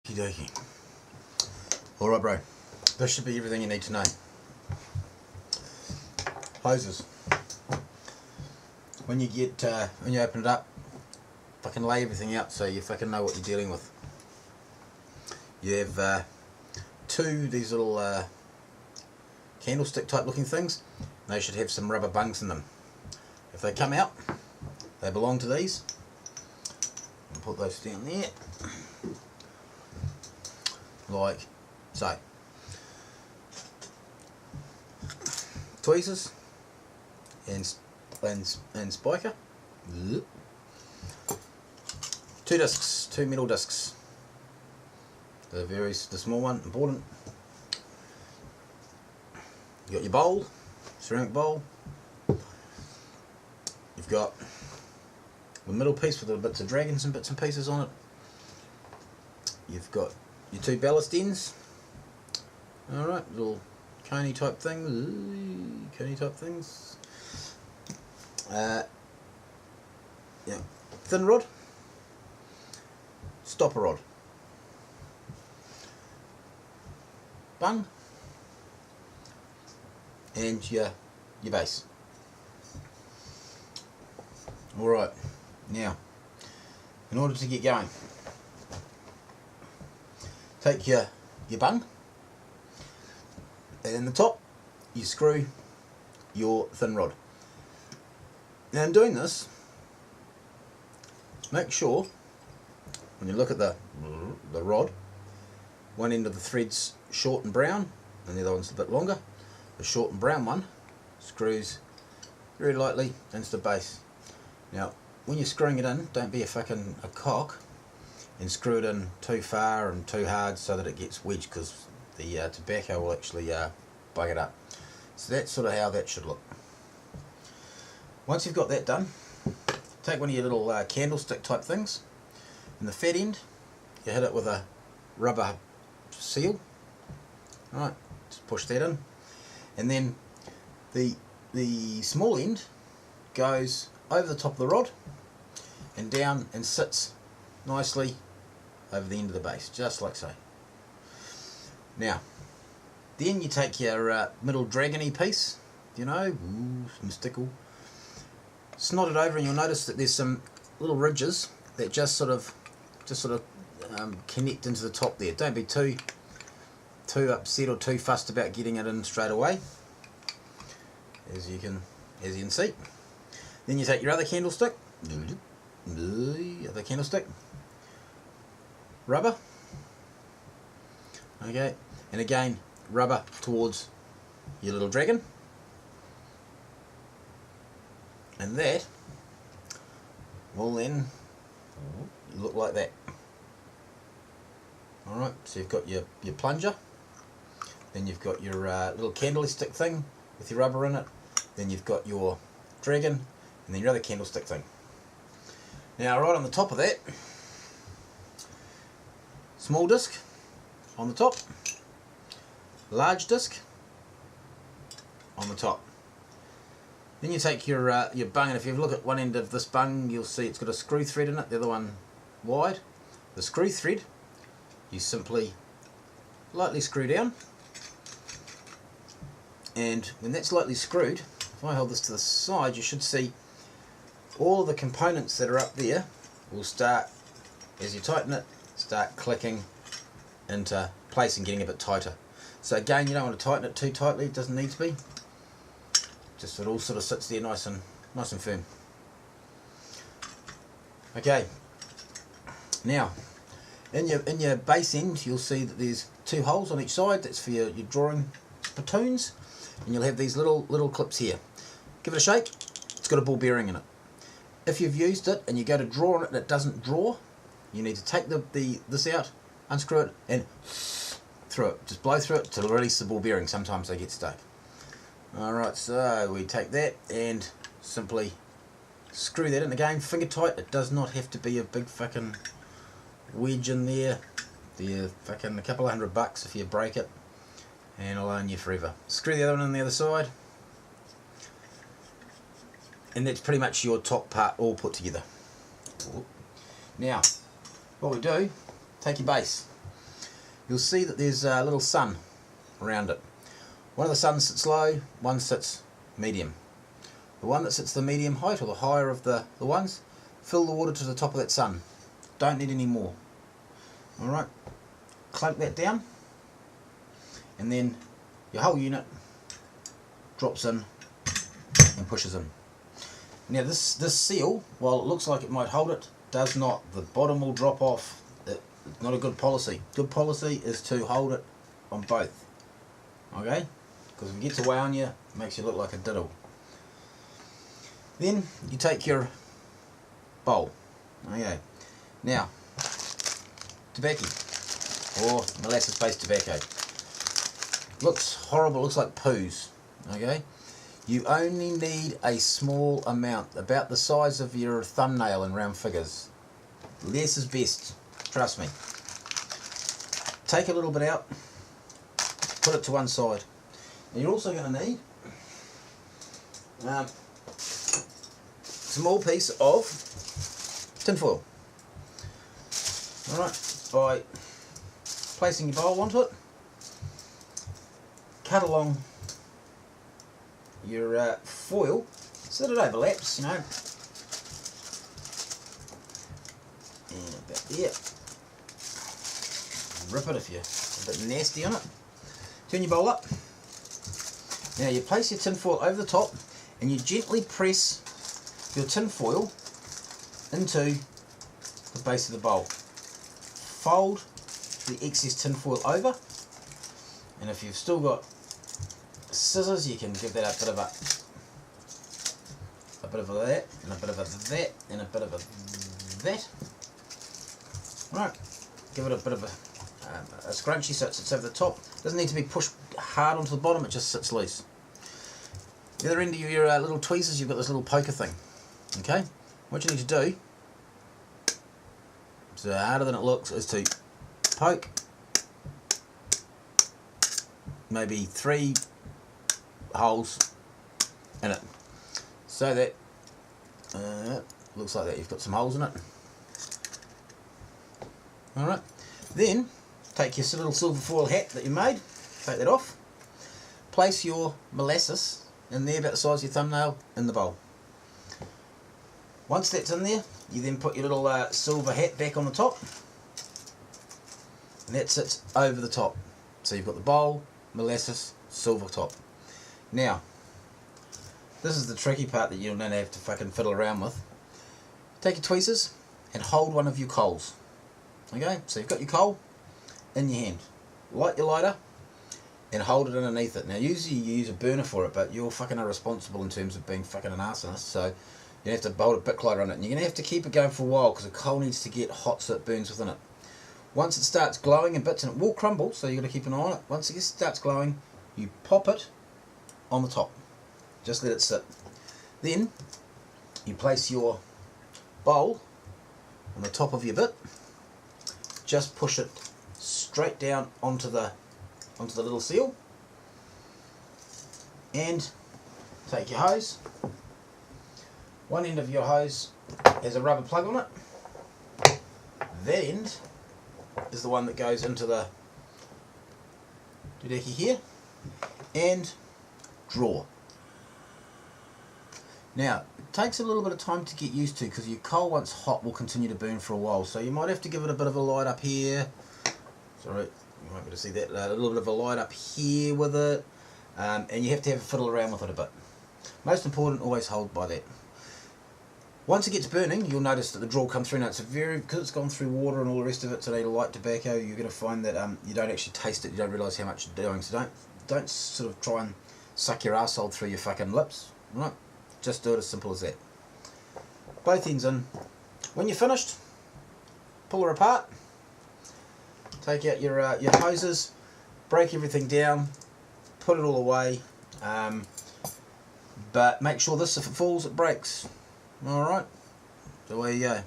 Okie dokie. Alright bro, this should be everything you need to know. Hoses. When you open it up, fucking lay everything out so you fucking know what you're dealing with. You have two these little candlestick type looking things. They should have some rubber bungs in them. If they come out, they belong to these. I'll put those down there, like so. Tweezers and spiker. Two discs, two metal discs. The small one, important. You got your bowl, ceramic bowl. You've got the middle piece with the bits of dragons and bits and pieces on it. You've got your two ballast ends. Alright, little coney type things. Yeah, thin rod, stopper rod, bung, and your base. Alright, now in order to get going, take your bung, and in the top you screw your thin rod. Now in doing this, make sure when you look at the rod, one end of the thread's short and brown and the other one's a bit longer. The short and brown one screws very lightly into the base. Now when you're screwing it in, don't be a cock and screw it in too far and too hard so that it gets wedged, because the tobacco will actually bug it up. So that's sort of how that should look. Once you've got that done, take one of your little candlestick type things, and the fat end you hit it with a rubber seal. Alright, just push that in, and then the small end goes over the top of the rod and down and sits nicely over the end of the base, just like so. Now then you take your middle dragony piece, you know, mystical, snot it over, and you'll notice that there's some little ridges that just sort of connect into the top there. Don't be too upset or too fussed about getting it in straight away, as you can see. Then you take your other candlestick, rubber, okay, and again rubber towards your little dragon, and that will then look like that. Alright, so you've got your plunger, then you've got your little candlestick thing with your rubber in it, then you've got your dragon, and then your other candlestick thing. Now right on the top of that, small disc on the top, large disc on the top. Then you take your bung, and if you look at one end of this bung, you'll see it's got a screw thread in it, the other one wide. The screw thread you simply lightly screw down, and when that's lightly screwed, if I hold this to the side, you should see all of the components that are up there will start, as you tighten it, start clicking into place and getting a bit tighter. So again, you don't want to tighten it too tightly, it doesn't need to be. Just so it all sort of sits there nice and firm. Okay. Now, in your base end, you'll see that there's two holes on each side. That's for your drawing spittoons, and you'll have these little clips here. Give it a shake. It's got a ball bearing in it. If you've used it and you go to draw on it and it doesn't draw, you need to take this out, unscrew it, and through it. Just blow through it to release the ball bearing. Sometimes they get stuck. Alright, so we take that and simply screw that in again, finger tight. It does not have to be a big fucking wedge in there. They're fucking a couple of $100 if you break it, and it'll own you forever. Screw the other one on the other side, and that's pretty much your top part all put together. Now, what we do, take your base. you'll see that there's a little sun around it. One of the suns sits low, one sits medium. The one that sits the medium height, or the higher of the ones, fill the water to the top of that sun. Don't need any more. Alright, clamp that down, and then your whole unit drops in and pushes in. Now this seal, while it looks like it might hold it, does not. The bottom will drop off. It's not a good policy. Good policy is to hold it on both. Okay? Because if it gets away on you, it makes you look like a diddle. Then you take your bowl. Okay. Now, tobacco, or molasses-based tobacco. Looks horrible, looks like poos. Okay? You only need a small amount, about the size of your thumbnail in round figures. Less is best, trust me. Take a little bit out, put it to one side. And you're also going to need a small piece of tin foil. Alright, by placing your bowl onto it, cut along your foil so that it overlaps, you know, and about there. Rip it if you're a bit nasty on it. Turn your bowl up. Now you place your tin foil over the top and you gently press your tin foil into the base of the bowl. Fold the excess tin foil over, and if you've still got scissors, you can give that a bit of that, and a bit of that, and a bit of that. Right, give it a bit of a scrunchy so it sits over the top. Doesn't need to be pushed hard onto the bottom, it just sits loose. The other end of your little tweezers, you've got this little poker thing. Okay, what you need to do, so harder than it looks, is to poke maybe 3 holes in it, so that looks like that you've got some holes in it. Alright, then take your little silver foil hat that you made, take that off, place your molasses in there about the size of your thumbnail in the bowl. Once that's in there, you then put your little silver hat back on the top, and that sits over the top. So you've got the bowl, molasses, silver top. Now, this is the tricky part that you're going to have to fucking fiddle around with. Take your tweezers and hold one of your coals. Okay, so you've got your coal in your hand. Light your lighter and hold it underneath it. Now usually you use a burner for it, but you're fucking irresponsible in terms of being fucking an arsonist, so you have to hold a bit lighter on it, and you're going to have to keep it going for a while because the coal needs to get hot so it burns within it. Once it starts glowing in bits, and it will crumble, so you've got to keep an eye on it. Once it starts glowing, you pop it on the top. Just let it sit. Then you place your bowl on the top of your bit. Just push it straight down onto the little seal, and take your hose. One end of your hose has a rubber plug on it. That end is the one that goes into the doohickey here, and draw. Now, it takes a little bit of time to get used to, because your coal once hot will continue to burn for a while, so you might have to give it a bit of a light up here. Sorry, you might be able to see that, a little bit of a light up here with it, and you have to have a fiddle around with it a bit. Most important, always hold by that. Once it gets burning, you'll notice that the draw comes through. Now it's because it's gone through water and all the rest of it, so they light tobacco, you're going to find that you don't actually taste it, you don't realise how much you're doing, so don't sort of try and suck your arsehole through your fucking lips, right? Just do it as simple as that. Both ends in. When you're finished, pull her apart, take out your hoses, break everything down, put it all away, but make sure this, if it falls, it breaks. Alright, so there you go.